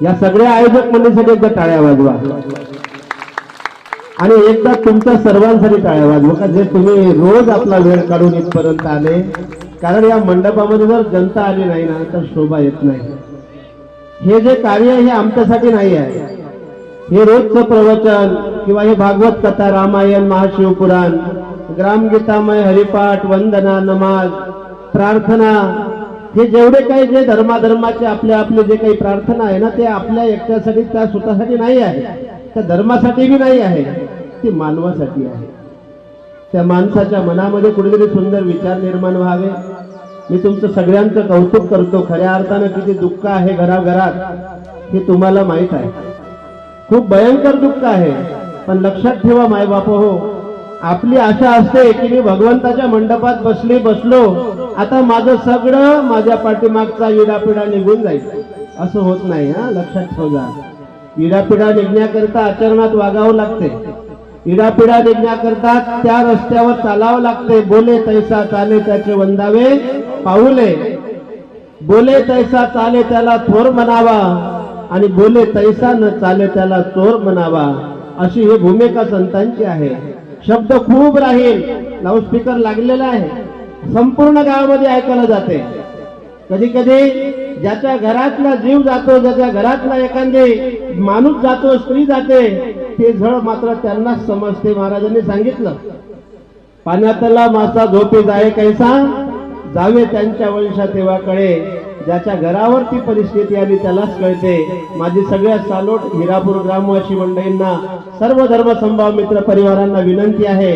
या सगळ्या आयोजक मंडळीसाठी एकदा टाळ्या वाजवा आणि एकदा तुमच्या सर्वांसाठी टाळ्या वाजवा का जे तुम्ही रोज आपला वेळ काढून इथपर्यंत आले। कारण या मंडपामध्ये जर जनता आली नाही ना तर शोभा येत नाही। हे जे कार्य हे आमच्यासाठी नाही आहे, हे रोजचं प्रवचन किंवा हे भागवत कथा, रामायण, महाशिवपुराण, ग्रामगीतामय, हरिपाठ, वंदना, नमाज, प्रार्थना, हे जेवढे काही जे धर्माधर्माचे आपले आपले जे काही प्रार्थना आहे ना ते आपल्या एकट्यासाठी त्या स्वतःसाठी नाही आहे, त्या धर्मासाठी बी नाही आहे, ती मानवासाठी आहे। त्या माणसाच्या मनामध्ये कुठेतरी सुंदर विचार निर्माण व्हावे। मी तुमचं सगळ्यांचं कौतुक करतो। खऱ्या अर्थानं किती दुःख आहे घराघरात हे तुम्हाला माहित आहे, खूप भयंकर दुःख आहे। पण लक्षात ठेवा मायबाप हो, आपली आशा असते की मी भगवंताच्या मंडपात बसलो आता माझं सगळं माझ्या पाठीमागचा इडापिडा निघून जाईल, असं होत नाही। लक्षात ठेवा, इडापिडा निघण्याकरता आचरणात वागावं लागते, इडापिडा निघण्याकरता त्या रस्त्यावर चालावं लागते। बोले तैसा चाले त्याचे वंदावे पाऊले, बोले तैसा चाले त्याला थोर म्हणावा आणि बोले तैसा न चाले त्याला चोर म्हणावा, अशी ही भूमिका संतांची आहे। शब्द खूप राहील, लाऊडस्पीकर लागलेला आहे, संपूर्ण गावामध्ये ऐकायला जाते। कधी कधी ज्याच्या घरातला जीव जातो, ज्याच्या घरातला एखादे माणूस जातो, स्त्री जाते, ते झळ मात्र त्यांनाच समजते। महाराजांनी सांगितलं, पाण्यातला मासा झोपे जाय कैसा, जावे त्यांच्या वंशा तेव्हा कळे। ज्याच्या घरावर ती परिस्थिती आली त्यालाच कळते। माझी सगळ्या सालोट हिरापूर ग्रामवासी मंडळींना, सर्व धर्म समभाव मित्र परिवारांना विनंती आहे,